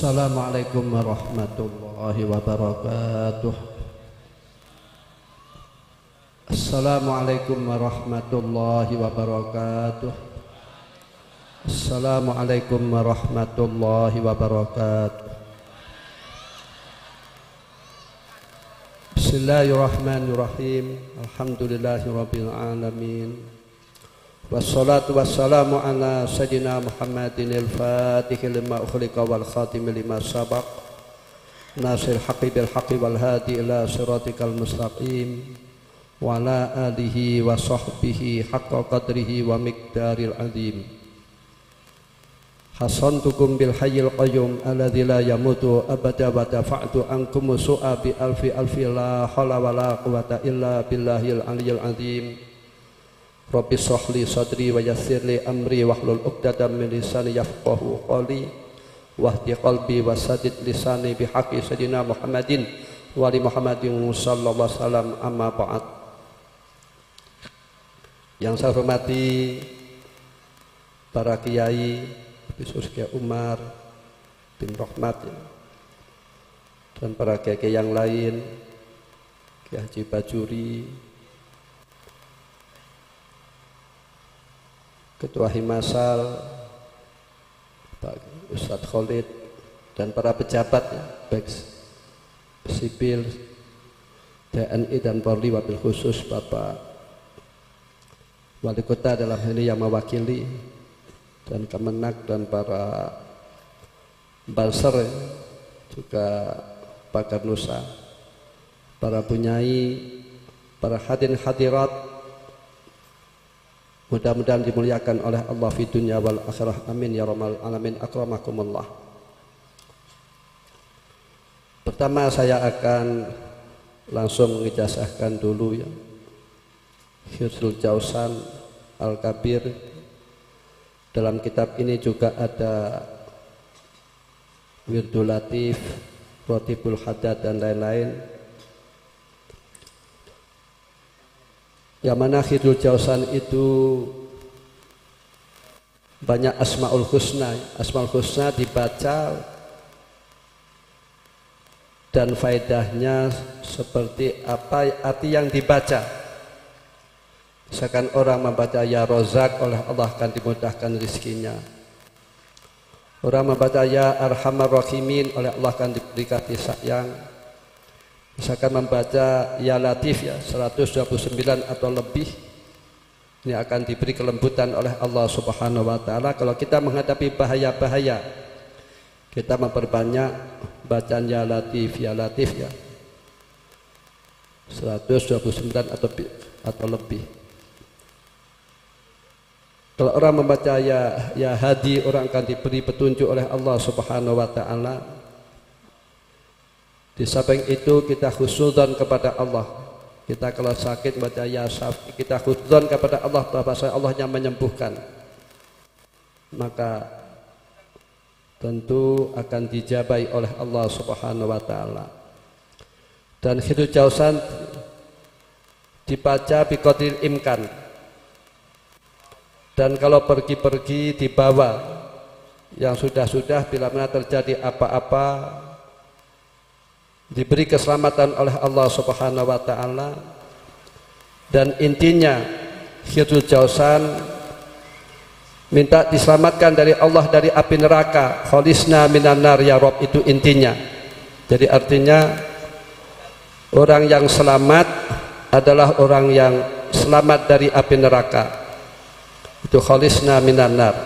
Assalamualaikum warahmatullahi wabarakatuh. Assalamualaikum warahmatullahi wabarakatuh. Assalamualaikum warahmatullahi wabarakatuh. Bismillahirrahmanirrahim. Alhamdulillahirabbil alamin. Wassalatu wassalamu ala sayyidina Muhammadin al-Fatihil lima ukhliqa wal khatimil lima sabaq nasir haqqi bil haqqi wal hadi ila siratikal mustaqim wa ala alihi wa sahbihi haqqa qadrihi wa miqdaril azim. Hasantukum bil hayyil qayyum alladzi la yamutu abada wa dafa'tu ankum su'a bi alfi la haula wa la quwwata illa billahil aliyyil azim. Rabbi shrahli sadri wa yassirli amri wahlul 'uqdatam min lisani yafqahu qawli wahdi qalbi wasadid lisani bihaqqi sayyidina Muhammadin wa ali Muhammadin sallallahu alaihi wasallam. Amma ba'd. Yang saya hormati para kiai, Bisur Kiai Umar bin Rahmat dan para kiai yang lain, Kiai Haji Bajuri, Ketua Himasal, Pak Ustadz Khalid, dan para pejabat baik sipil, TNI dan Polri, wabil khusus Bapak Wali Kota dalam ini yang mewakili, dan Kemenak dan para Banser, juga Pakar Nusa, para bunyai, para hadirin hadirat, mudah-mudahan dimuliakan oleh Allah fi dunya wal akhirah. Amin ya rabbal alamin. Akramakumullah. Pertama saya akan langsung mengijazahkan dulu ya Hifdzul Jausan Al-Kabir. Dalam kitab ini juga ada Wirdul Latif, Rotibul Haddad dan lain-lain. Yang mana Hifdzul Jausan itu banyak Asmaul Husna. Asmaul Husna dibaca dan faedahnya seperti apa arti yang dibaca. Misalkan orang membaca Ya Rozak, oleh Allah akan dimudahkan rizkinya. Orang membaca Ya Arhamar Rahimin, oleh Allah akan diberi kasih sayang. Misalkan membaca Ya Latif ya 129 atau lebih, ini akan diberi kelembutan oleh Allah Subhanahu wa taala. Kalau kita menghadapi bahaya-bahaya, kita memperbanyak bacaan Ya Latif ya 129 atau lebih. Kalau orang membaca Ya Hadi, orang akan diberi petunjuk oleh Allah Subhanahu wa taala. Di samping itu kita husnudzon kepada Allah. Kita kalau sakit baca Ya Syafi, kita husnudzon kepada Allah bahwa Allah yang menyembuhkan. Maka tentu akan dijabai oleh Allah Subhanahu wa taala. Dan Hifdzul Jausan dibaca biqadril imkan. Dan kalau pergi-pergi dibawa, yang sudah-sudah bila mana terjadi apa-apa diberi keselamatan oleh Allah Subhanahu wa taala. Dan intinya Hifdzul Jausan minta diselamatkan dari Allah dari api neraka. Kholisna minan nar ya Rabb, itu intinya. Jadi artinya orang yang selamat adalah orang yang selamat dari api neraka. Itu kholisna minan nar.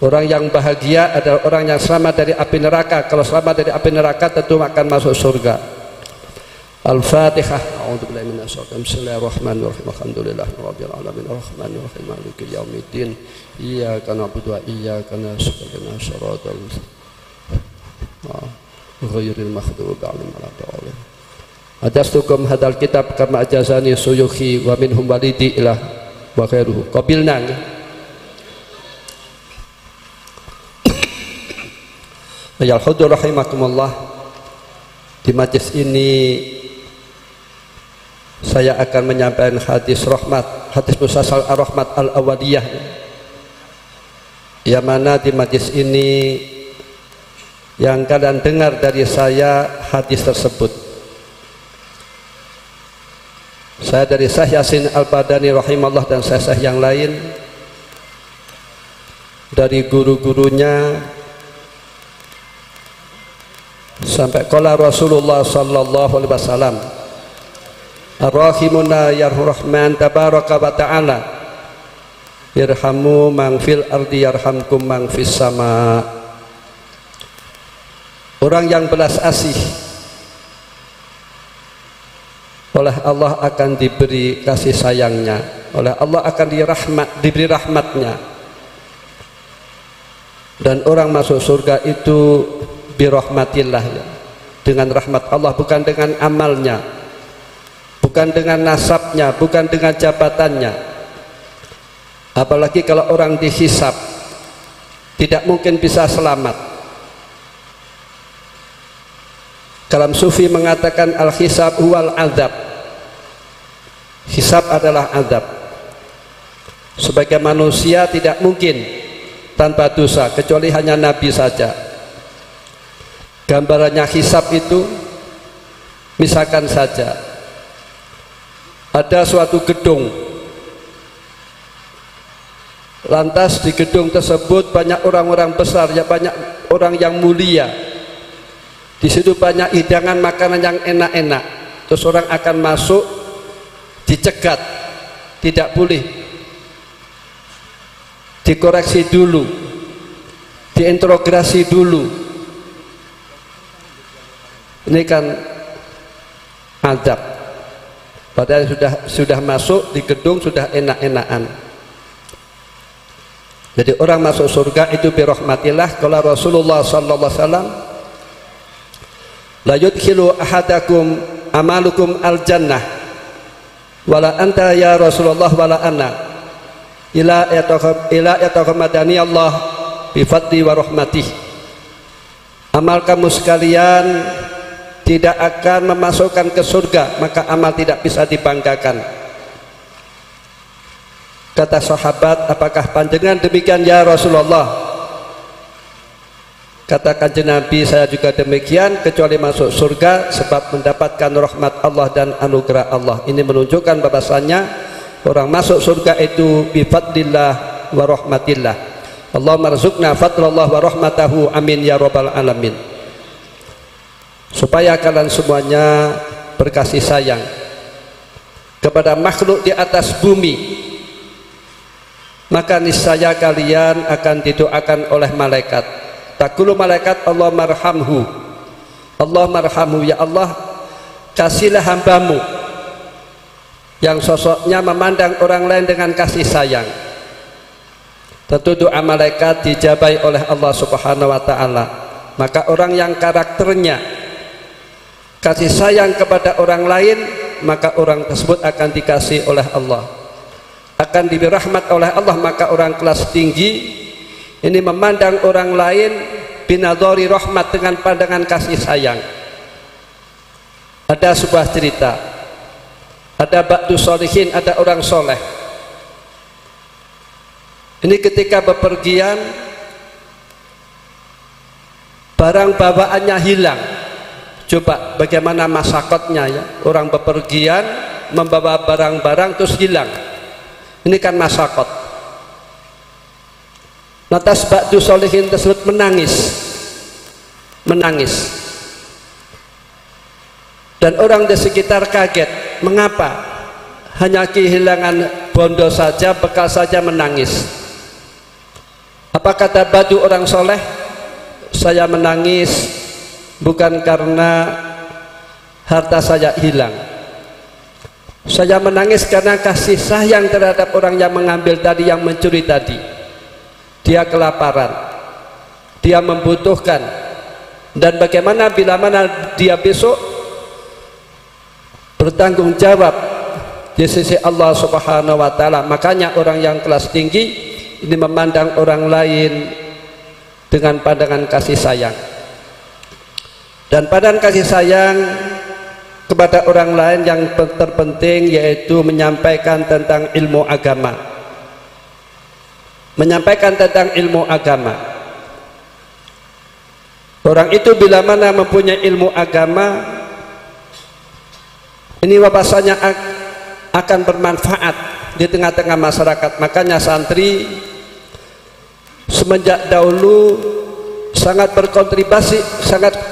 Orang yang bahagia adalah orang yang selamat dari api neraka. Kalau selamat dari api neraka tentu akan masuk surga. Al-Fatihah. A'udzubillahi minasyaitonir rajim. Bismillahirrahmanirrahim. Alhamdulillahirabbil alamin. Arrahmanir rahim. Maliki yaumiddin. Iyyaka na'budu wa iyyaka nasta'in. Shiratal ghairil maghdubi 'alaihim waladdallin. Ajastukum hadzal kitab kama ajazani suyukhi wa minhum walidi ilah wa khairuhu. Qabilna. Ya al-hudur rahimakumullah. Di majlis ini saya akan menyampaikan hadis rahmat, hadis musalsal ar-rahmat al-awaliyah, yang mana di majlis ini yang kalian dengar dari saya hadis tersebut. Saya dari Syekh Yasin Al-Badani rahimahullah dan syekh yang lain, dari guru-gurunya, sampai qala Rasulullah sallallahu alaihi wasallam, ar-rahimuna yarhamur rahman tabaraka wa ta'ala, irhamu man fil ardi yarhamkum man fis sama. Orang yang belas asih oleh Allah akan diberi kasih sayangnya, oleh Allah akan diberi rahmatnya, dan orang masuk surga itu birahmatillah, ya, dengan rahmat Allah, bukan dengan amalnya, bukan dengan nasabnya, bukan dengan jabatannya. Apalagi kalau orang dihisab, tidak mungkin bisa selamat. Kalam sufi mengatakan al-hisab huwal azab. Hisab adalah azab. Sebagai manusia tidak mungkin tanpa dosa, kecuali hanya Nabi saja. Gambarannya hisab itu, misalkan saja ada suatu gedung, lantas di gedung tersebut banyak orang-orang besar, ya, banyak orang yang mulia. Di situ banyak hidangan makanan yang enak-enak. Terus orang akan masuk, dicegat, tidak boleh, dikoreksi dulu, diinterogasi dulu. Ini kan azab. Padahal sudah masuk di gedung, sudah enak-enakan. Jadi orang masuk surga itu birahmatillah. Kalau Rasulullah sallallahu alaihi wasallam, la yudkhilu ahadakum amalukum al-jannah wala anta ya Rasulullah wala ana ila yataqammadani Allah bi fadli wa rahmatih. Amal kamu sekalian tidak akan memasukkan ke surga, maka amal tidak bisa dibanggakan. Kata sahabat, apakah panjenengan demikian ya Rasulullah? Kata kanjeng Nabi, saya juga demikian, kecuali masuk surga sebab mendapatkan rahmat Allah dan anugerah Allah. Ini menunjukkan bahwasannya orang masuk surga itu bi fadlillah wa rahmatillah. Allahumma rzuqna fadlallah wa rahmatahu, amin ya rabbal alamin. Supaya kalian semuanya berkasih sayang kepada makhluk di atas bumi, maka niscaya kalian akan didoakan oleh malaikat. Taqulu malaikat Allah marhamhu, Allah marhamhu, ya Allah kasihlah hambamu yang sosoknya memandang orang lain dengan kasih sayang. Tentu doa malaikat dijabai oleh Allah subhanahu wa ta'ala. Maka orang yang karakternya kasih sayang kepada orang lain, maka orang tersebut akan dikasih oleh Allah, akan diberi rahmat oleh Allah. Maka orang kelas tinggi ini memandang orang lain binadhari rahmat, dengan pandangan kasih sayang. Ada sebuah cerita, ada ba'du sholihin, ada orang soleh. Ini ketika bepergian, barang bawaannya hilang. Coba bagaimana masakotnya, ya, orang bepergian membawa barang-barang terus hilang. Ini kan masakot. Lantas ba'du sholihin tersebut menangis. Dan orang di sekitar kaget, mengapa hanya kehilangan bondo saja, bekal saja menangis. Apa kata ba'du orang soleh? Saya menangis bukan karena harta saya hilang, saya menangis karena kasih sayang terhadap orang yang mengambil tadi, yang mencuri tadi. Dia kelaparan, dia membutuhkan, dan bagaimana bila mana dia besok bertanggung jawab di sisi Allah subhanahu wa ta'ala. Makanya orang yang kelas tinggi ini memandang orang lain dengan pandangan kasih sayang, dan pandangan kasih sayang kepada orang lain yang terpenting yaitu menyampaikan tentang ilmu agama. Menyampaikan tentang ilmu agama. Orang itu bila mana mempunyai ilmu agama, ini bahasanya akan bermanfaat di tengah-tengah masyarakat. Makanya santri semenjak dahulu sangat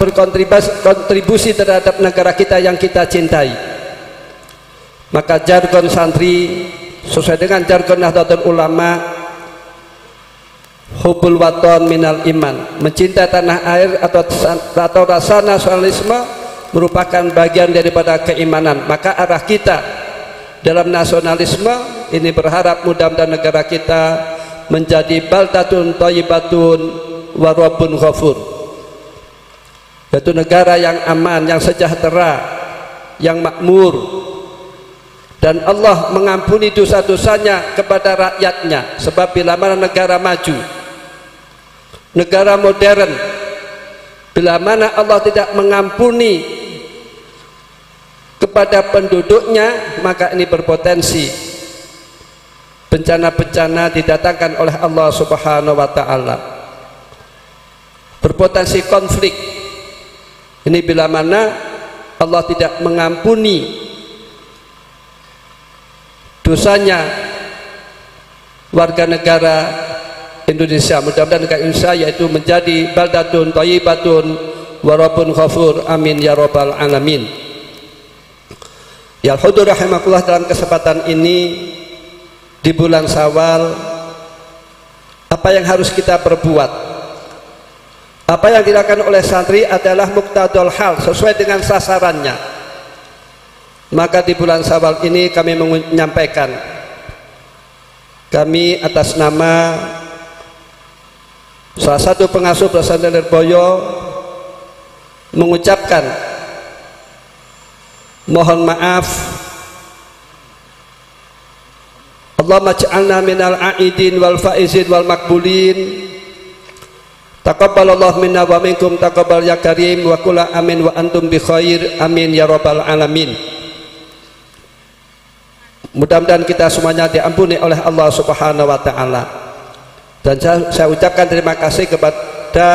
berkontribusi terhadap negara kita yang kita cintai. Maka jargon santri sesuai dengan jargon Nahdlatul Ulama, hubbul waton minal iman, mencintai tanah air atau rasa nasionalisme merupakan bagian daripada keimanan. Maka arah kita dalam nasionalisme ini berharap mudah-mudahan negara kita menjadi baldatun thayyibatun wa rabbun ghafur, yaitu negara yang aman, yang sejahtera, yang makmur, dan Allah mengampuni dosa-dosanya kepada rakyatnya. Sebab bila mana negara maju, negara modern, bila mana Allah tidak mengampuni kepada penduduknya, maka ini berpotensi bencana-bencana didatangkan oleh Allah Subhanahu wa ta'ala, berpotensi konflik. Ini bila mana Allah tidak mengampuni dosanya warga negara Indonesia. Mudah-mudahan negara Indonesia yaitu menjadi baldatun thayyibatun wa rabbun ghafur, amin ya rabbal alamin. Ya al-hudur rahimakumullah, dalam kesempatan ini di bulan Syawal, apa yang harus kita perbuat, apa yang dilakukan oleh santri adalah muqtadul hal, sesuai dengan sasarannya. Maka di bulan Syawal ini kami menyampaikan, kami atas nama salah satu pengasuh pesantren Lirboyo mengucapkan mohon maaf. Allahumma ja'alna minal a'idin wal faizin wal makbulin. Taqabbalallahu minna wa minkum taqabbal ya karim wa kula amin wa antum bi khair, amin ya rabbal alamin. Mudah-mudahan kita semuanya diampuni oleh Allah Subhanahu wa ta'ala. Dan saya ucapkan terima kasih kepada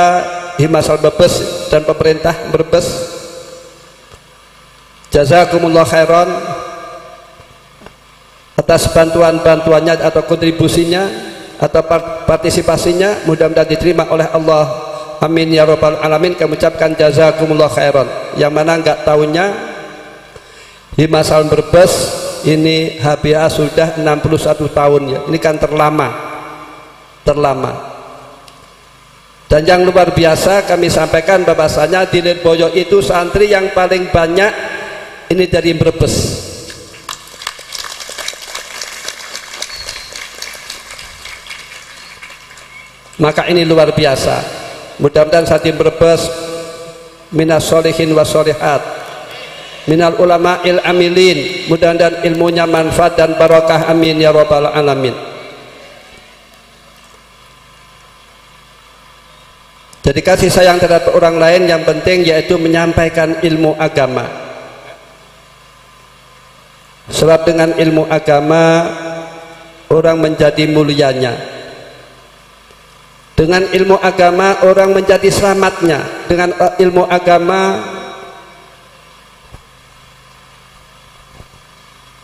Himasal Brebes dan pemerintah Brebes. Jazakumullah khairan atas bantuan-bantuannya atau kontribusinya atau partisipasinya. Mudah-mudahan diterima oleh Allah, amin ya rabbal alamin. Kami ucapkan jazakumullah khairan. Yang mana enggak tahunya Himasal Brebes ini HBA sudah 61 tahun ya. Ini kan terlama. Dan yang luar biasa kami sampaikan bahwasanya di Lirboyo itu santri yang paling banyak ini dari Brebes. Maka ini luar biasa. Mudah-mudahan santri Brebes minas sholihin wa sholihat, minal ulama'il amilin, mudah-mudahan ilmunya manfaat dan barokah, amin ya rabbal alamin. Jadi kasih sayang terhadap orang lain yang penting yaitu menyampaikan ilmu agama. Sebab dengan ilmu agama orang menjadi mulianya. Dengan ilmu agama orang menjadi selamatnya. Dengan ilmu agama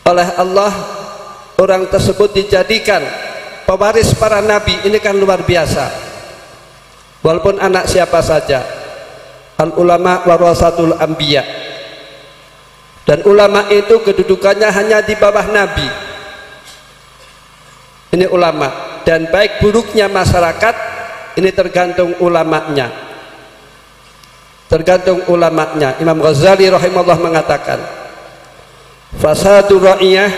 oleh Allah orang tersebut dijadikan pewaris para nabi. Ini kan luar biasa. Walaupun anak siapa saja, al ulama warasatul anbiya, dan ulama itu kedudukannya hanya di bawah nabi. Ini ulama, dan baik buruknya masyarakat ini tergantung ulamanya. Tergantung ulamanya. Imam Ghazali rahimahullah mengatakan, fasadul ra'iyah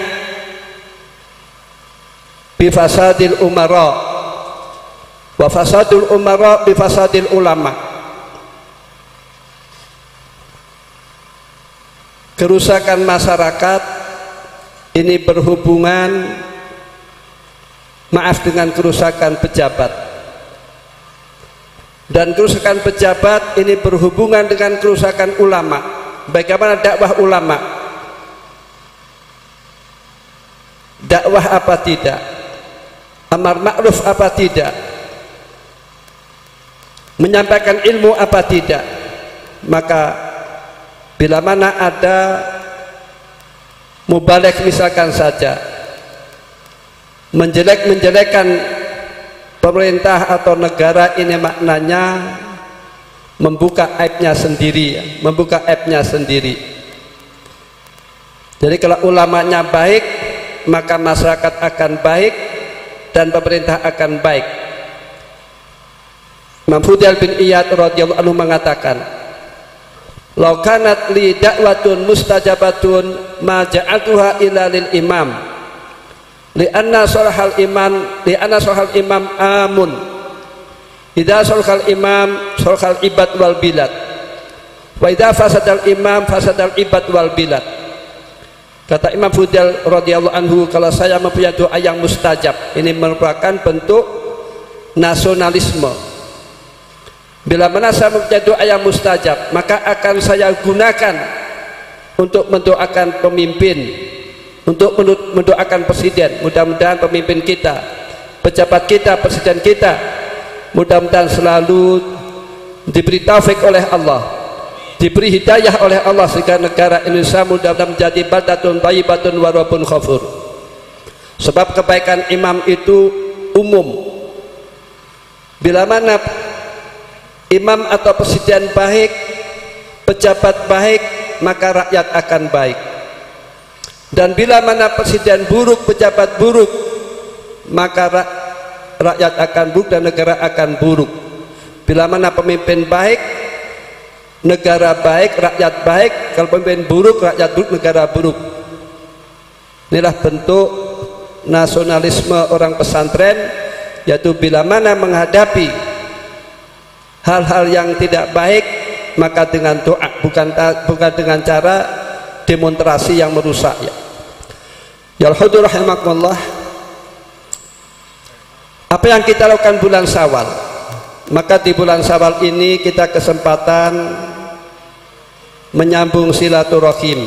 bi fasadil umara wa fasadul umara bi fasadil ulama. Kerusakan masyarakat ini berhubungan dengan kerusakan pejabat, dan kerusakan pejabat ini berhubungan dengan kerusakan ulama. Bagaimana dakwah ulama? Dakwah apa tidak? Amar ma'ruf apa tidak? menyampaikan ilmu apa tidak. Maka bila mana ada mubalek misalkan saja menjelek-menjelekan pemerintah atau negara, ini maknanya membuka aibnya sendiri, membuka aibnya sendiri. Jadi kalau ulamanya baik, maka masyarakat akan baik dan pemerintah akan baik. Imam Fudail bin Iyad radhiyallahu anhu mengatakan, "Law kanat li da'watun mustajabatun ma ja'altuha illa lil imam. Li'anna salahal imam amun. Idza salahal imam salahal ibad wal bilad. Wa idza fasadal imam fasadal ibad wal bilad." Kata Imam Fudail radhiyallahu anhu, kalau saya mempunyai doa yang mustajab, ini merupakan bentuk nasionalisme. Bila mana saya mempunyai doa yang mustajab, maka akan saya gunakan untuk mendoakan pemimpin, untuk mendoakan presiden. Mudah-mudahan pemimpin kita, pejabat kita, presiden kita, mudah-mudahan selalu diberi taufik oleh Allah, diberi hidayah oleh Allah, sehingga negara Indonesia mudah-mudahan menjadi baldatun thayyibatun wa rabbun ghafur. Sebab kebaikan imam itu umum. Bila mana imam atau presiden baik, pejabat baik, maka rakyat akan baik. Dan bila mana presiden buruk, pejabat buruk, maka rakyat akan buruk dan negara akan buruk. Bila mana pemimpin baik, negara baik, rakyat baik. Kalau pemimpin buruk, rakyat buruk, negara buruk. Inilah bentuk nasionalisme orang pesantren, yaitu bila mana menghadapi hal-hal yang tidak baik, maka dengan doa, bukan dengan cara demonstrasi yang merusak. Ya al-hudur rahimakumullah. Apa yang kita lakukan bulan Syawal? Maka di bulan Syawal ini kita kesempatan menyambung silaturahim.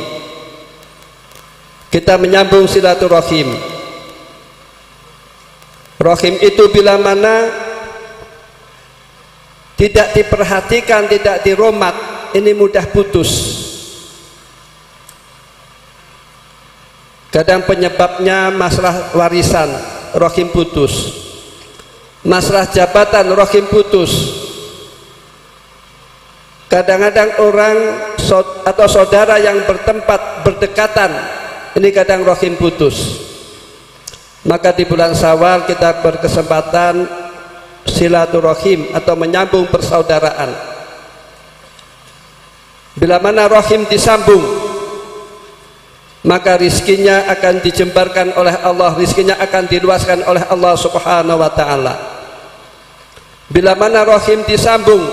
Kita menyambung silaturahim. Rahim itu bila mana tidak diperhatikan, tidak diromat, ini mudah putus. Kadang penyebabnya masalah warisan, rahim putus. Masalah jabatan, rahim putus. Kadang-kadang orang atau saudara yang bertempat berdekatan, ini kadang rahim putus. Maka di bulan Syawal kita berkesempatan silaturahim atau menyambung persaudaraan. Bila mana rahim disambung, maka rizkinya akan dijembarkan oleh Allah, rizkinya akan diluaskan oleh Allah subhanahu wa ta'ala. Bila mana rahim disambung,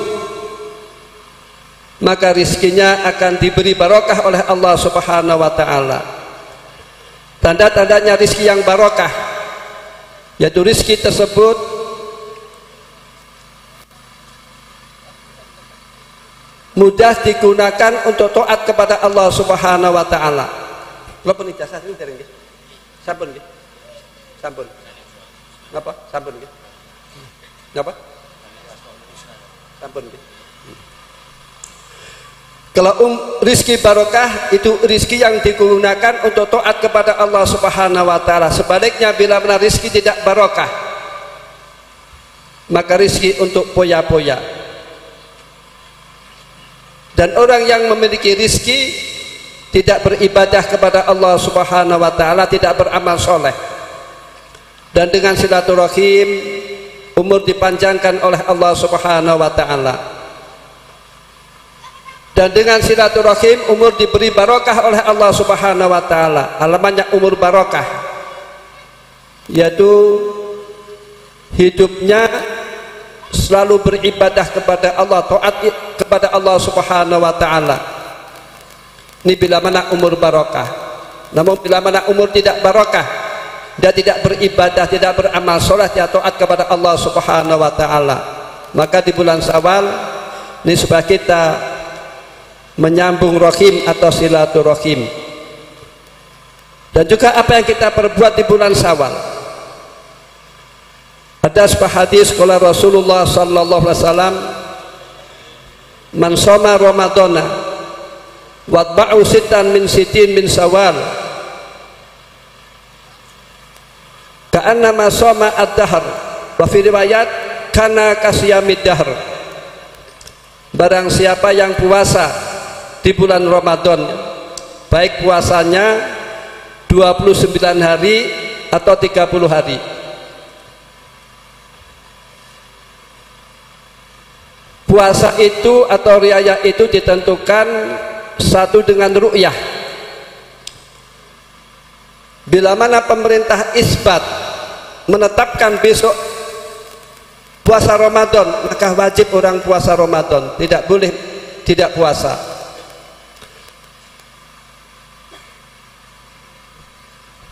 maka rizkinya akan diberi barokah oleh Allah subhanahu wa ta'ala. Tanda-tandanya rizki yang barokah, yaitu rizki tersebut mudah digunakan untuk taat kepada Allah subhanahu wa ta'ala. Lopun ijazah ini dereng nggih. Sampun nggih. Sampun. Napa? Sampun nggih. Napa? Sampun nggih. Kalau rizki barokah itu rizki yang digunakan untuk taat kepada Allah subhanahu wa ta'ala. Sebaliknya bila mana rizki tidak barokah, maka rizki untuk poya-poya. Dan orang yang memiliki rizki tidak beribadah kepada Allah subhanahu wa ta'ala, tidak beramal soleh. Dan dengan silaturahim umur dipanjangkan oleh Allah subhanahu wa ta'ala. Dan dengan silaturahim umur diberi barokah oleh Allah subhanahu wa ta'ala. Alamannya umur barokah, yaitu hidupnya selalu beribadah kepada Allah, taat kepada Allah subhanahu wa ta'ala. Ini bila mana umur barokah. Namun bila mana umur tidak barokah, dia tidak beribadah, tidak beramal soleh, dia taat kepada Allah subhanahu wa ta'ala, maka di bulan Syawal ini supaya kita menyambung rahim atau silaturahim. Dan juga apa yang kita perbuat di bulan Syawal. Ada sebuah hadis qala Rasulullah sallallahu alaihi wasallam, man shoma ramadhana watba'u sittan min sitin min Syawal ka'annama shoma ad-dahr wa fi riwayat kana kasiyamid dahr. Barang siapa yang puasa di bulan Ramadan, baik puasanya 29 hari atau 30 hari, puasa itu atau riaya itu ditentukan satu dengan ru'yah. Bila mana pemerintah isbat menetapkan besok puasa Ramadan, maka wajib orang puasa Ramadan, tidak boleh tidak puasa.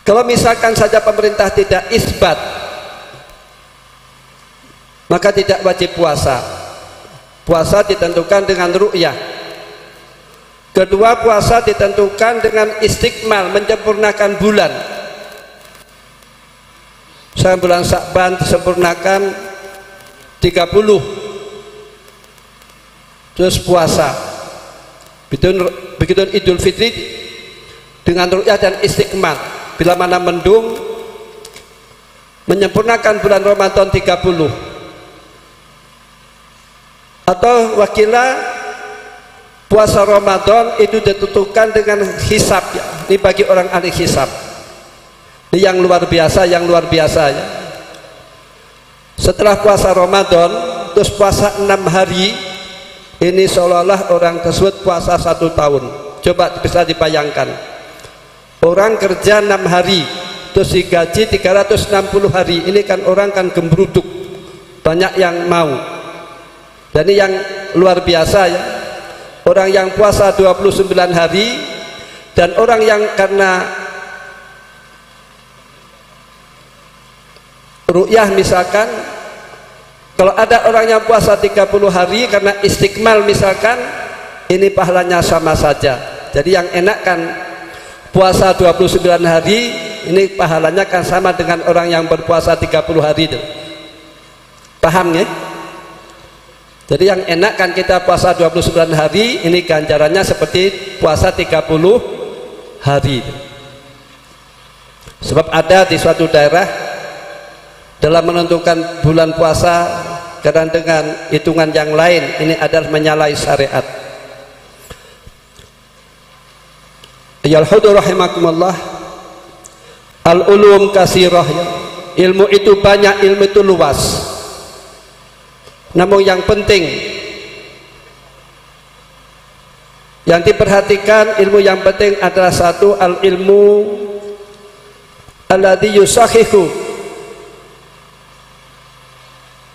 Kalau misalkan saja pemerintah tidak isbat, maka tidak wajib puasa. Puasa ditentukan dengan ru'yah. Kedua, puasa ditentukan dengan istikmal, menyempurnakan bulan. Saya bulan Sya'ban disempurnakan 30, terus puasa. Begitu Idul Fitri dengan ru'yah dan istikmal. Bila mana mendung, menyempurnakan bulan Ramadan 30. Atau wakilah puasa Ramadan itu ditentukan dengan hisab ya. Ini bagi orang ahli hisab. Ini yang luar biasa, yang luar biasa ya. Setelah puasa Ramadan, terus puasa 6 hari, ini seolah-olah orang tersebut puasa 1 tahun. Coba bisa dibayangkan. Orang kerja 6 hari, terus digaji 360 hari. Ini kan orang kan gembruduk, banyak yang mau. Dan ini yang luar biasa ya. Orang yang puasa 29 hari dan orang yang karena ru'yah misalkan, kalau ada orang yang puasa 30 hari karena istikmal misalkan, ini pahalanya sama saja. Jadi yang enak kan puasa 29 hari, ini pahalanya kan sama dengan orang yang berpuasa 30 hari itu. Paham ya? Jadi yang enak kan kita puasa 29 hari, ini ganjarannya seperti puasa 30 hari. Sebab ada di suatu daerah dalam menentukan bulan puasa kadang dengan hitungan yang lain, ini adalah menyalahi syariat. Ya al-hudur rahimakumullah, al-ulum kasirah ya. Ilmu itu banyak, ilmu itu luas. Namun yang penting yang diperhatikan, ilmu yang penting adalah satu, al-ilmu alladhi yusahihu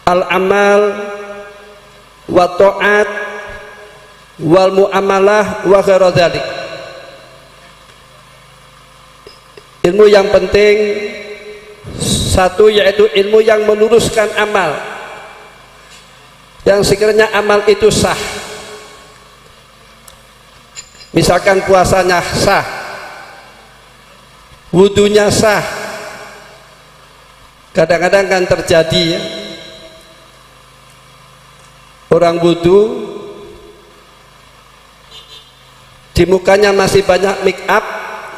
al-amal wa ta'at wal mu'amalah wa ghairu dzalik. Ilmu yang penting satu, yaitu ilmu yang meluruskan amal, yang sekiranya amal itu sah. Misalkan puasanya sah, wudunya sah. Kadang-kadang kan terjadi ya, orang wudu di mukanya masih banyak make up,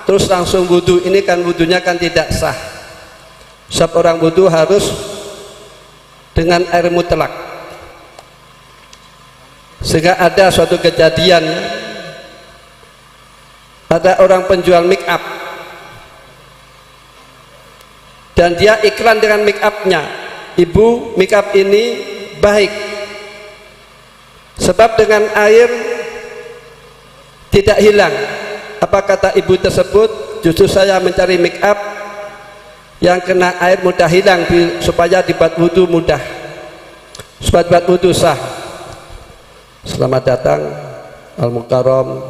terus langsung wudu, ini kan wudunya kan tidak sah. Sebab orang wudu harus dengan air mutlak. Sehingga ada suatu kejadian, ada orang penjual make up dan dia iklan dengan make upnya, ibu, make up ini baik sebab dengan air tidak hilang. Apa kata ibu tersebut? Justru saya mencari make up yang kena air mudah hilang supaya dibuat wudu mudah, supaya dibuat wudu sah. Selamat datang Al-Mukarram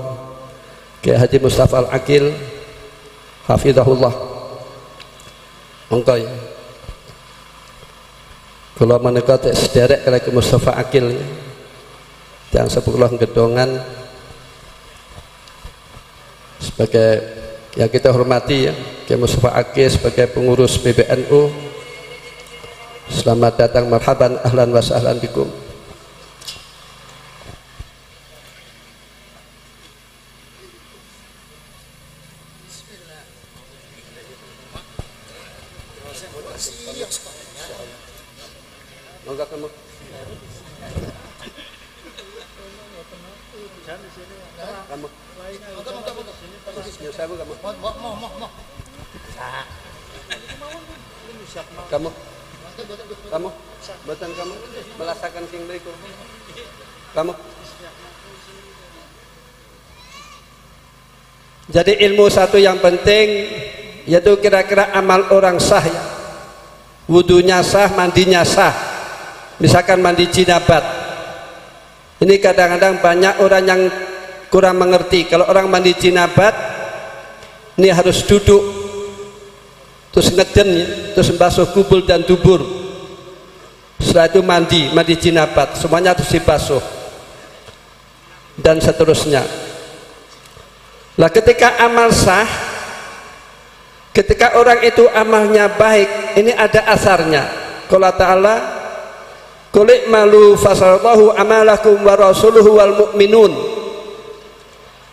Kiai Haji Mustafa Al-Aqil hafizahullah. Monggo ya. Kula menika tek sederek kali ke Mustafa Aqil ya. Yang sepuluh gedongan sebagai yang kita hormati ya, Kiai Mustafa Aqil sebagai pengurus PBNU. Selamat datang, marhaban, ahlan wa sahlan bikum. Mangga kamu. Kamu. Ya saya kamu. Kamu. Kamu. Buatan kamu merasakan sing beriku. Kamu. Jadi ilmu satu yang penting yaitu kira-kira amal orang sah ya. Wudunya sah, mandinya sah. Misalkan mandi jinabat. Ini kadang-kadang banyak orang yang kurang mengerti. Kalau orang mandi jinabat ini harus duduk terus ngeden ya, terus membasuh kubul dan dubur. Setelah itu mandi jinabat, semuanya harus dibasuh dan seterusnya. Lah ketika amal sah, ketika orang itu amalnya baik, ini ada asarnya. Qala ta'ala qul i'malu fasallahu amalakum wa rasuluhu wal mu'minun,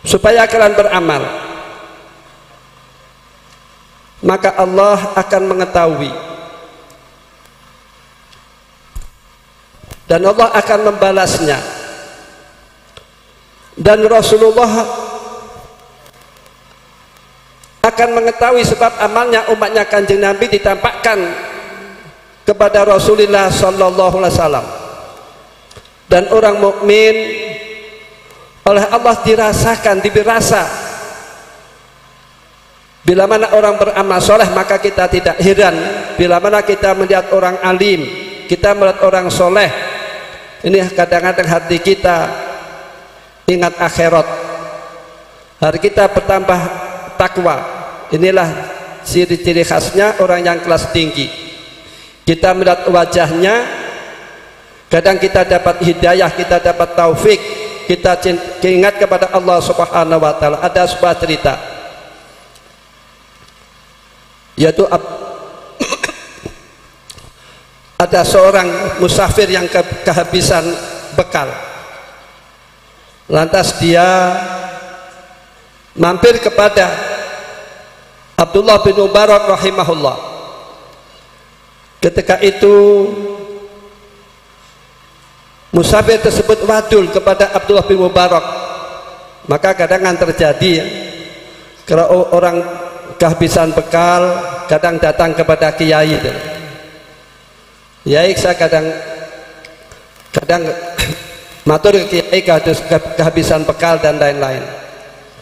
supaya kalian beramal maka Allah akan mengetahui dan Allah akan membalasnya, dan Rasulullah akan mengetahui sebab amalnya umatnya Kanjeng Nabi ditampakkan kepada Rasulullah sallallahu alaihi wasallam, dan orang mukmin oleh Allah dirasakan, dibirasa. Bila mana orang beramal soleh maka kita tidak heran bila mana kita melihat orang alim, kita melihat orang soleh. Ini kadang-kadang hati kita ingat akhirat, hari kita bertambah takwa. Inilah ciri-ciri khasnya orang yang kelas tinggi. Kita melihat wajahnya, kadang kita dapat hidayah, kita dapat taufik, kita ingat kepada Allah Subhanahu wa taala. Ada sebuah cerita, yaitu ada seorang musafir yang kehabisan bekal. Lantas dia mampir kepada Abdullah bin Mubarak rahimahullah. Ketika itu musafir tersebut wadul kepada Abdullah bin Mubarak. Maka kadang terjadi ya, kalau orang kehabisan bekal kadang datang kepada kiai. Kiai saya kadang matur ke kiai kehabisan bekal dan lain-lain.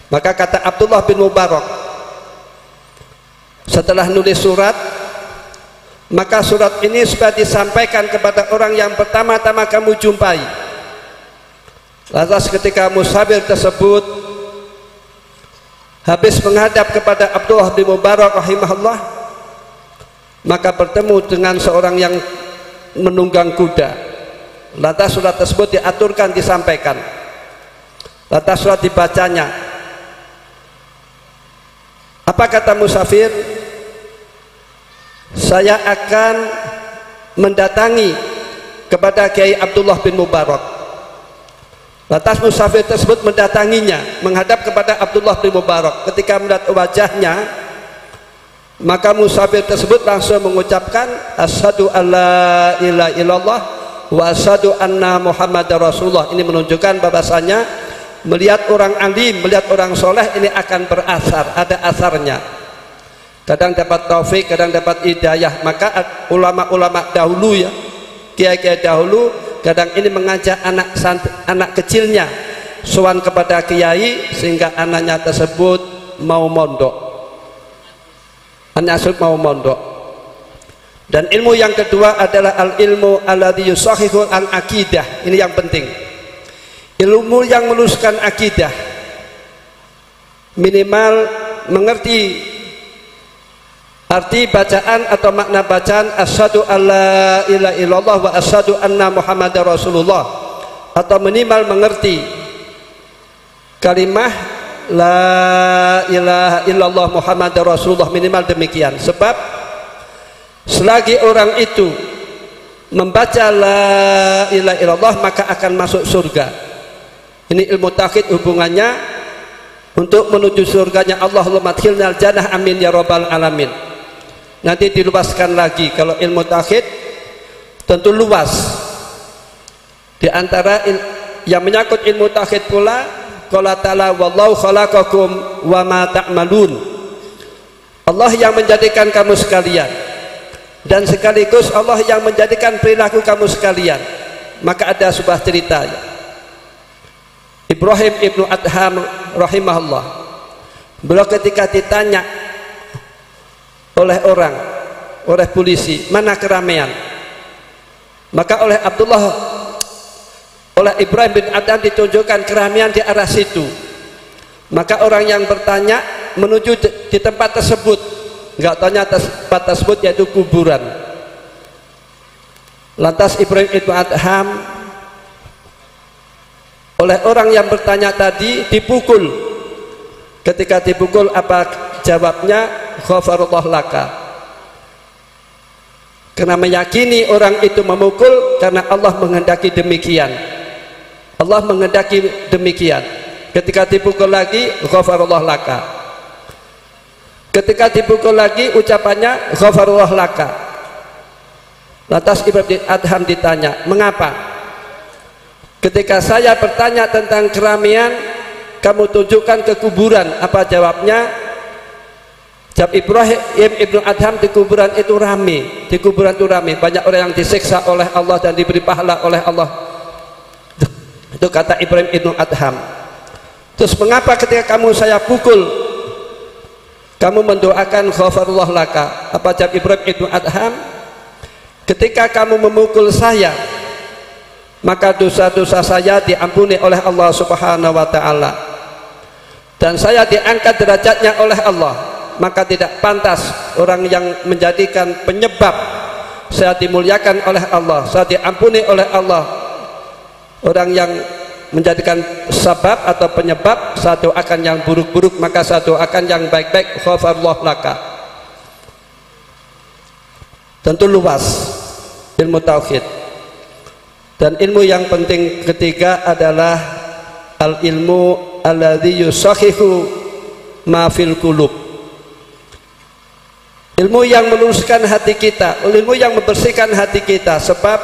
Maka kata Abdullah bin Mubarak, setelah nulis surat, maka surat ini supaya disampaikan kepada orang yang pertama-tama kamu jumpai. Lantas ketika musafir tersebut habis menghadap kepada Abdullah bin Mubarak rahimahullah, maka bertemu dengan seorang yang menunggang kuda. Lantas surat tersebut diaturkan, disampaikan. Lantas surat dibacanya. Apa kata musafir? Saya akan mendatangi kepada Kiai Abdullah bin Mubarak. Lantas musafir tersebut mendatanginya, menghadap kepada Abdullah bin Mubarak. Ketika melihat wajahnya, maka musafir tersebut langsung mengucapkan asyhadu alla ilaha illallah wa asyhadu anna muhammadar rasulullah. Ini menunjukkan bahwasanya melihat orang alim, melihat orang soleh ini akan berasar, ada asarnya. Kadang dapat taufik, kadang dapat hidayah. Maka ulama-ulama dahulu ya, kiai-kiai dahulu, kadang ini mengajak anak kecilnya sowan kepada kiai sehingga anaknya tersebut mau mondok. Anaknya mau mondok. Dan ilmu yang kedua adalah al-ilmu alladhi yusahihul al-aqidah. Ini yang penting. Ilmu yang meluruskan akidah, minimal mengerti arti bacaan atau makna bacaan asyhadu alla ilaha illallah wa asyhadu anna muhammadar rasulullah, atau minimal mengerti kalimah la ilaha illallah muhammadar rasulullah, minimal demikian. Sebab selagi orang itu membaca la ilaha illallah maka akan masuk surga. Ini ilmu tauhid, hubungannya untuk menuju surganya Allah. Allahumma adkhilnal jannah, amin ya rabbal alamin. Nanti diluaskan lagi. Kalau ilmu tauhid tentu luas. Di antara yang menyangkut ilmu tauhid pula, qala ta'ala wallahu khalaqakum wa ma ta'malun. Allah yang menjadikan kamu sekalian, dan sekaligus Allah yang menjadikan perilaku kamu sekalian. Maka ada sebuah cerita, Ibrahim ibnu Adham rahimahullah, beliau ketika ditanya oleh polisi, mana keramaian, maka oleh Ibrahim bin Adham ditunjukkan keramaian di arah situ. Maka orang yang bertanya menuju di tempat tersebut, nggak tanya tempat tersebut yaitu kuburan. Lantas Ibrahim bin Adham oleh orang yang bertanya tadi dipukul. Ketika dipukul, apa jawabnya? Ghafarallahu laka. Karena meyakini orang itu memukul karena Allah menghendaki demikian. Allah menghendaki demikian. Ketika dipukul lagi, ghafarallahu laka. Ketika dipukul lagi, ucapannya ghafarallahu laka. Lantas Ibrahim bin Adham ditanya, mengapa? Ketika saya bertanya tentang keramaian, kamu tunjukkan ke kuburan. Apa jawabnya? Jawab Ibrahim ibnu Adham, di kuburan itu rame. Di kuburan itu rame, banyak orang yang disiksa oleh Allah dan diberi pahala oleh Allah. Itu kata Ibrahim ibnu Adham. Terus mengapa ketika saya pukul, kamu mendoakan ghafarallahu laka? Apa jawab Ibrahim ibnu Adham? Ketika kamu memukul saya, maka dosa-dosa saya diampuni oleh Allah Subhanahu wa ta'ala, dan saya diangkat derajatnya oleh Allah. Maka tidak pantas orang yang menjadikan penyebab saya dimuliakan oleh Allah, saya diampuni oleh Allah. Orang yang menjadikan sebab atau penyebab, saya doakan yang buruk-buruk, maka saya doakan yang baik-baik. Ghafarallahu laka. Tentu luas ilmu tauhid. Dan ilmu yang penting ketiga adalah al-ilmu alladzi yusahihu ma fil qulub. Ilmu yang meluruskan hati kita, ilmu yang membersihkan hati kita. Sebab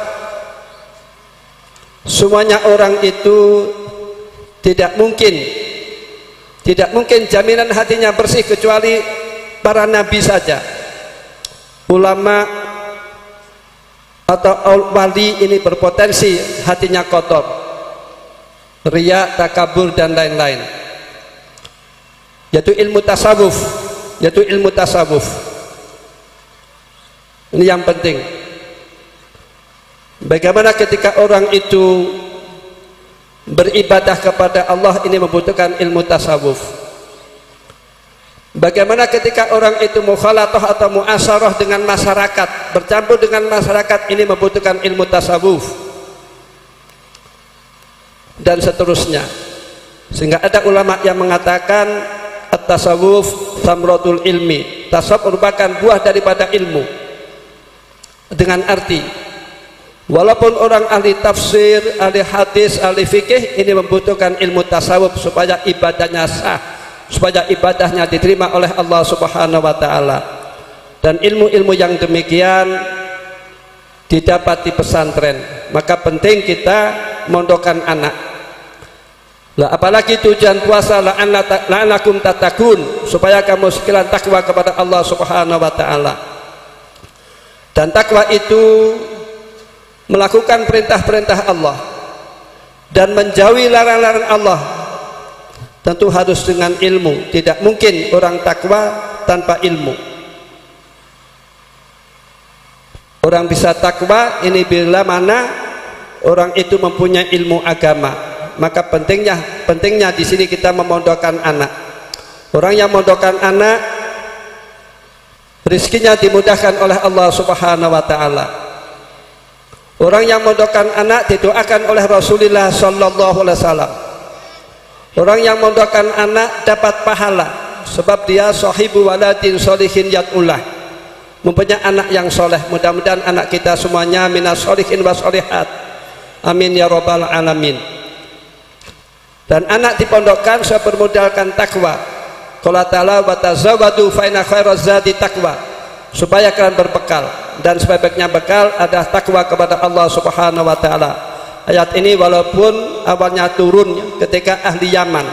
semuanya orang itu tidak mungkin jaminan hatinya bersih kecuali para nabi saja. Ulama atau wali ini berpotensi hatinya kotor, riya, takabur dan lain-lain. Yaitu ilmu tasawuf. Ini yang penting. Bagaimana ketika orang itu beribadah kepada Allah, ini membutuhkan ilmu tasawuf. Bagaimana ketika orang itu mukhalatah atau muasyarah dengan masyarakat, bercampur dengan masyarakat, ini membutuhkan ilmu tasawuf. Dan seterusnya. Sehingga ada ulama yang mengatakan at-tasawuf thamratul ilmi. Tasawuf merupakan buah daripada ilmu. Dengan arti, walaupun orang ahli tafsir, ahli hadis, ahli fikih, ini membutuhkan ilmu tasawuf supaya ibadahnya sah, supaya ibadahnya diterima oleh Allah Subhanahu wa ta'ala. Dan ilmu-ilmu yang demikian didapat di pesantren. Maka penting kita mondokkan anak. Lah, apalagi tujuan puasa la'allakum tattaqun, supaya kamu sekalian takwa kepada Allah Subhanahu wa ta'ala. Dan takwa itu melakukan perintah-perintah Allah dan menjauhi larang-larang Allah. Tentu harus dengan ilmu. Tidak mungkin orang takwa tanpa ilmu. Orang bisa takwa ini bila mana orang itu mempunyai ilmu agama. Maka pentingnya di sini kita memondokkan anak. Orang yang memondokkan anak, rizkinya dimudahkan oleh Allah Subhanahu wa ta'ala. Orang yang mondokkan anak didoakan oleh Rasulullah sallallahu alaihi wasallam. Orang yang mondokkan anak dapat pahala sebab dia sahibu waladin sholihin yad'ullah, mempunyai anak yang soleh. Mudah-mudahan anak kita semuanya minas sholihin wa sholihat, amin ya rabbal alamin. Dan anak dipondokkan supaya bermodalkan takwa. Qala ta'ala wa tazawwadu fa inna khairaz zadi taqwa, supaya kalian berbekal. dan sebaik-baiknya bekal adalah takwa kepada Allah Subhanahu wa taala. Ayat ini walaupun awalnya turun ketika ahli Yaman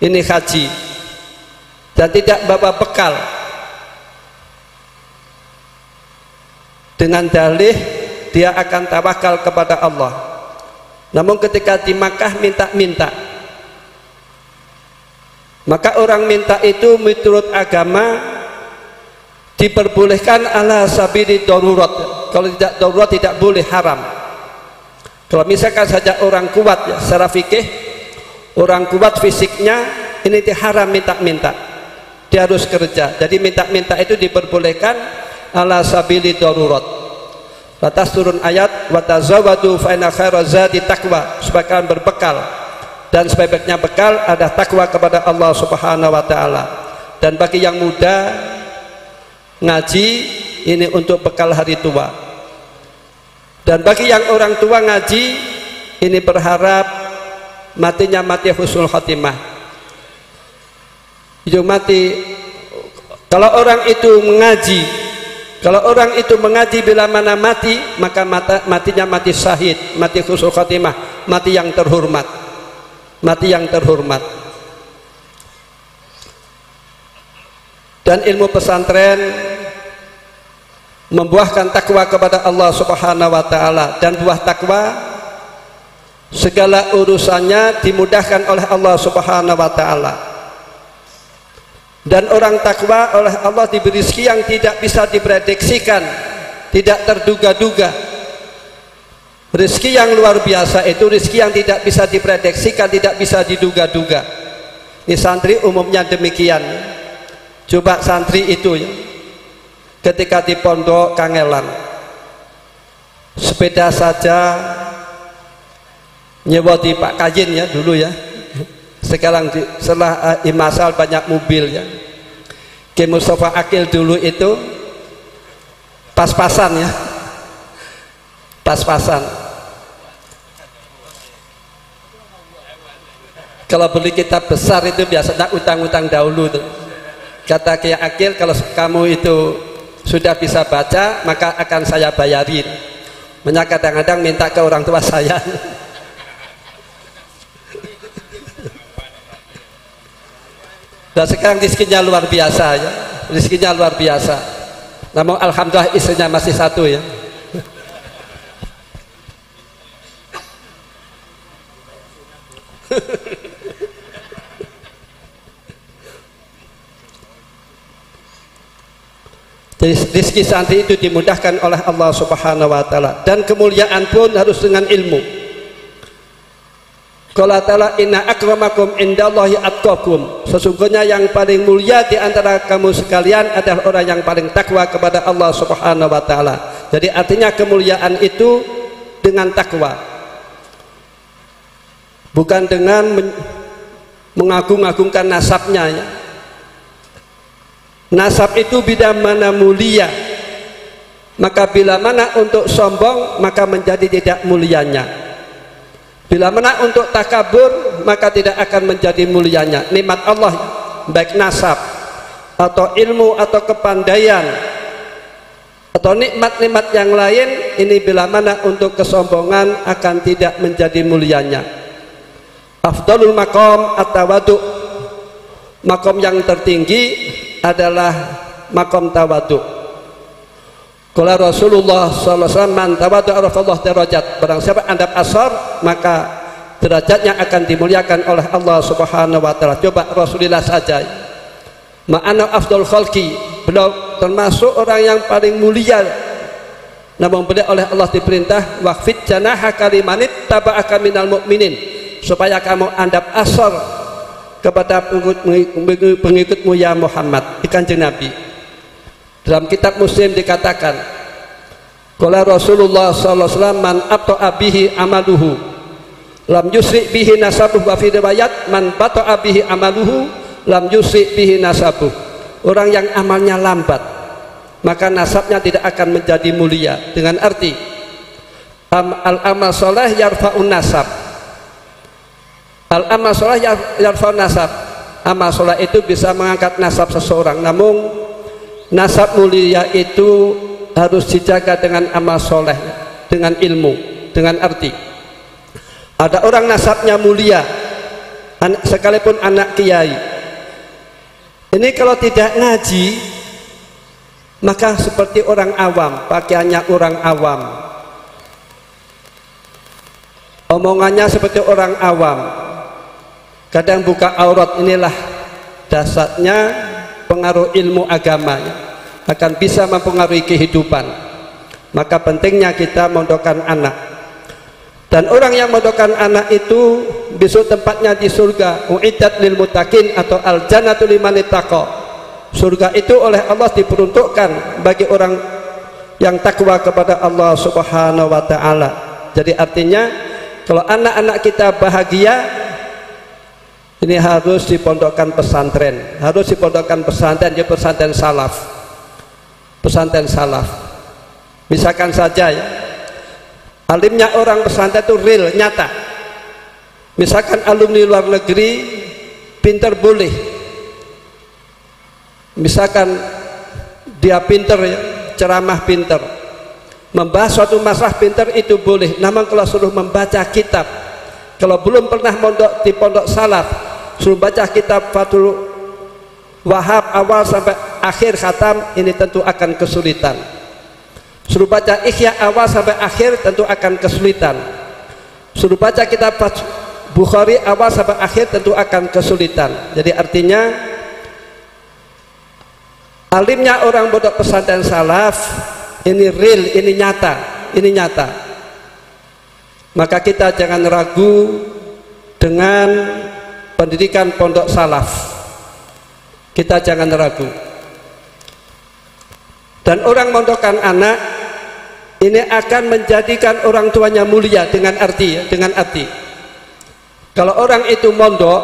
ini haji dan tidak bawa bekal, dengan dalih dia akan tawakal kepada Allah. Namun ketika di Makkah minta-minta, maka orang minta itu menurut agama diperbolehkan ala sabili darurat. Kalau tidak darurat tidak boleh, haram. Kalau misalkan saja orang kuat ya, secara fikih orang kuat fisiknya, ini haram minta-minta, dia harus kerja. Jadi minta-minta itu diperbolehkan ala sabili darurat. Lantas turun ayat wa tazawwadu fa inna khairaz zadi taqwa, sebaiknya berbekal dan sebaik-baiknya bekal ada takwa kepada Allah Subhanahu wa taala. Dan bagi yang muda, ngaji ini untuk bekal hari tua. Dan bagi yang orang tua, ngaji ini berharap matinya mati husnul khotimah. Itu mati. Kalau orang itu mengaji, kalau orang itu mengaji bila mana mati, maka matinya mati syahid, mati husnul khotimah, mati yang terhormat, mati yang terhormat. Dan ilmu pesantren membuahkan takwa kepada Allah Subhanahu wa taala, dan buah takwa segala urusannya dimudahkan oleh Allah Subhanahu wa taala. Dan orang takwa oleh Allah diberi rezeki yang tidak bisa diprediksikan, tidak terduga-duga. Rezeki yang luar biasa itu rezeki yang tidak bisa diprediksikan, tidak bisa diduga-duga. Ini santri umumnya demikian. Coba santri itu ya, ketika di pondok kangelan, sepeda saja nyewa di Pak Kajin ya dulu ya. Sekarang setelah Imasal banyak mobil ya. Ki Mustafa Akil dulu itu pas-pasan ya, pas-pasan. Kalau beli kitab besar itu biasanya utang-utang dahulu tuh. Kata Kiai Akil, kalau kamu itu sudah bisa baca maka akan saya bayarin. Makanya kadang-kadang minta ke orang tua saya. Dan sekarang rezekinya luar biasa ya, rezekinya luar biasa. Namun alhamdulillah istrinya masih satu ya. Jadi rezeki santri itu dimudahkan oleh Allah Subhanahu wa taala, dan kemuliaan pun harus dengan ilmu. Qala ta'ala inna akramakum indallahi atqakum, sesungguhnya yang paling mulia di antara kamu sekalian adalah orang yang paling takwa kepada Allah Subhanahu wa taala. Jadi artinya kemuliaan itu dengan takwa, bukan dengan mengagung-agungkan nasabnya ya. Nasab itu bila mana mulia, maka bila mana untuk sombong maka menjadi tidak mulianya. Bila mana untuk takabur maka tidak akan menjadi mulianya. Nikmat Allah baik nasab atau ilmu atau kepandaian atau nikmat-nikmat yang lain, ini bila mana untuk kesombongan akan tidak menjadi mulianya. Afdalul maqam at-tawadhu, makom yang tertinggi adalah makom tawadhu. Qala Rasulullah sallallahu alaihi wasallam man tawadda'a rafa'allahu darajat, barang siapa andap asar maka derajatnya akan dimuliakan oleh Allah Subhanahu wa taala. Coba Rasulullah saja, ma'ana afdal khalqi, beliau termasuk orang yang paling mulia, namun beliau oleh Allah diperintah waqfid janahaka limanit taba'aka minal mu'minin, supaya kamu andap asar kepada pengikutmu ya Muhammad, Kanjeng Nabi. Dalam kitab Muslim dikatakan, qala Rasulullah sallallahu alaihi wasallam man abta'a bihi amaluhu lam yusri bihi nasabuhu, wa fi riwayat man bata'a bihi amaluhu lam yusri bihi nasabuhu. Orang yang amalnya lambat maka nasabnya tidak akan menjadi mulia. Dengan arti al-amal soleh yarfa'un nasab, al-amal soleh yarfa'un nasab. Amal soleh itu bisa mengangkat nasab seseorang, namun nasab mulia itu harus dijaga dengan amal soleh, dengan ilmu, dengan arti. Ada orang nasabnya mulia, sekalipun anak kiai, ini kalau tidak ngaji maka seperti orang awam, pakaiannya orang awam, omongannya seperti orang awam, kadang buka aurat. Inilah dasarnya pengaruh ilmu agamanya akan bisa mempengaruhi kehidupan. Maka pentingnya kita mondokkan anak, dan orang yang mondokkan anak itu besok tempatnya di surga. Uiddat lil muttaqin atau al jannatu liman ittaqa. Surga itu oleh Allah diperuntukkan bagi orang yang takwa kepada Allah Subhanahu wa taala. Jadi artinya kalau anak-anak kita bahagia, ini harus dipondokkan pesantren, harus dipondokkan pesantren, ya pesantren salaf. Pesantren salaf. Misalkan saja ya, alimnya orang pesantren itu real, nyata. Misalkan alumni luar negeri pintar boleh. Misalkan dia pintar ya, ceramah pintar, membahas suatu masalah pintar, itu boleh. Namun kalau suruh membaca kitab, kalau belum pernah mondok di pondok salaf, suruh baca kitab Fathul Wahab awal sampai akhir khatam, ini tentu akan kesulitan. Suruh baca Ihya awal sampai akhir, tentu akan kesulitan. Suruh baca kitab Bukhari awal sampai akhir, tentu akan kesulitan. Jadi artinya alimnya orang pondok pesantren salaf ini real, ini nyata, ini nyata. Maka kita jangan ragu dengan pendidikan pondok salaf. Kita jangan ragu. Dan orang mondokkan anak ini akan menjadikan orang tuanya mulia, dengan arti ya, dengan arti. Kalau orang itu mondok,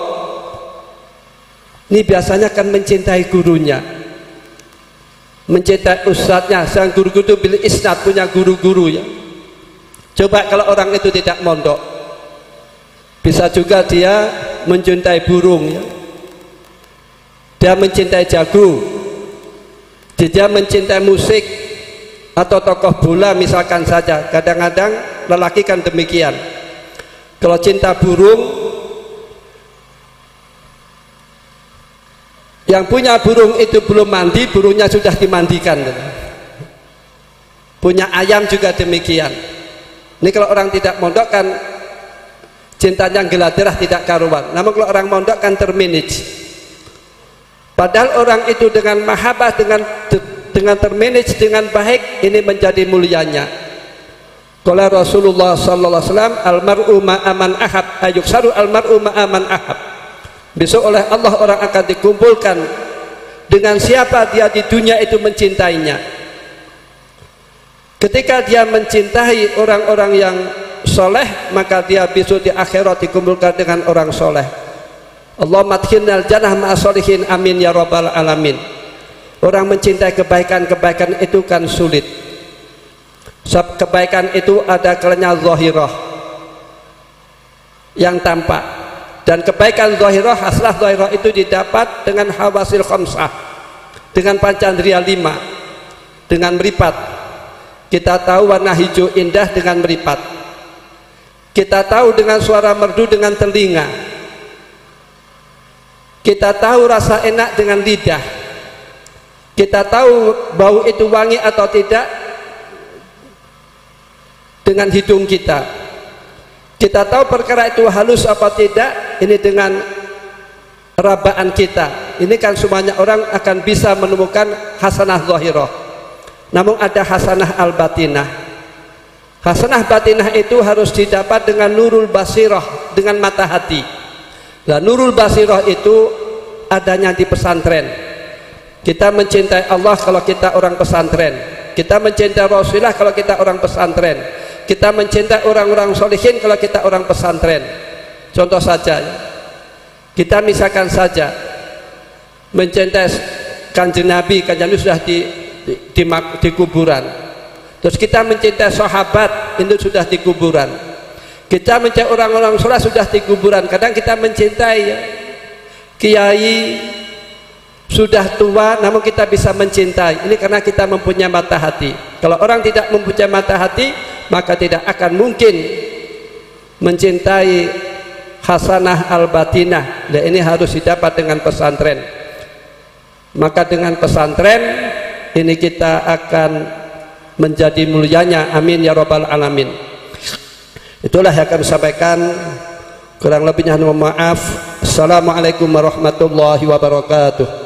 ini biasanya akan mencintai gurunya, mencintai ustadznya. Sang guru itu bil isnad, punya guru-guru ya. Coba kalau orang itu tidak mondok, bisa juga dia mencintai burung ya. Dia mencintai jago, dia mencintai musik atau tokoh bola misalkan saja. Kadang-kadang lelaki kan demikian. Kalau cinta burung, yang punya burung itu belum mandi, burungnya sudah dimandikan. Punya ayam juga demikian. Ini kalau orang tidak mondok kan cintanya geladirah, tidak karuan. Namun kalau orang mondok kan termanage. Padahal orang itu dengan mahabbah, dengan termanage dengan baik, ini menjadi mulianya. Qala Rasulullah sallallahu alaihi wasallam, almar'u ma'aman ahab, ayuksaru almar'u ma'aman ahab. Besok oleh Allah orang akan dikumpulkan dengan siapa dia di dunia itu mencintainya. Ketika dia mencintai orang-orang yang soleh, maka dia besok di akhirat dikumpulkan dengan orang soleh. Allahumma adkhilnal jannah ma'as sholihin, amin ya rabbal alamin. Orang mencintai kebaikan-kebaikan itu kan sulit. Sebab kebaikan itu ada kalanya zahirah, yang tampak. Dan kebaikan zahirah, haslah zahirah itu didapat dengan hawasil khamsah, dengan pancandria 5, dengan meripat. Kita tahu warna hijau indah dengan meripat. Kita tahu dengan suara merdu dengan telinga. Kita tahu rasa enak dengan lidah. Kita tahu bau itu wangi atau tidak dengan hidung kita. Kita tahu perkara itu halus apa tidak, ini dengan rabaan kita. Ini kan semuanya orang akan bisa menemukan hasanah zahirah. Namun ada hasanah al-batinah. Hasanah batinah itu harus didapat dengan nurul basirah, dengan mata hati. Nah, nurul basirah itu adanya di pesantren. Kita mencintai Allah kalau kita orang pesantren. Kita mencintai Rasulullah kalau kita orang pesantren. Kita mencintai orang-orang solihin kalau kita orang pesantren. Contoh saja, kita misalkan saja mencintai Kanjeng Nabi, Kanjeng Nabi sudah di kuburan. Terus kita mencintai sahabat, itu sudah di kuburan. Kita mencintai orang-orang soleh, sudah di kuburan. Kadang kita mencintai kiai, sudah tua namun kita bisa mencintai. Ini karena kita mempunyai mata hati. Kalau orang tidak mempunyai mata hati, maka tidak akan mungkin mencintai hasanah al-batinah. Dan ini harus didapat dengan pesantren. Maka dengan pesantren ini kita akan menjadi mulianya. Amin ya rabbal alamin. Itulah yang kami sampaikan. Kurang lebihnya mohon maaf. Assalamualaikum warahmatullahi wabarakatuh.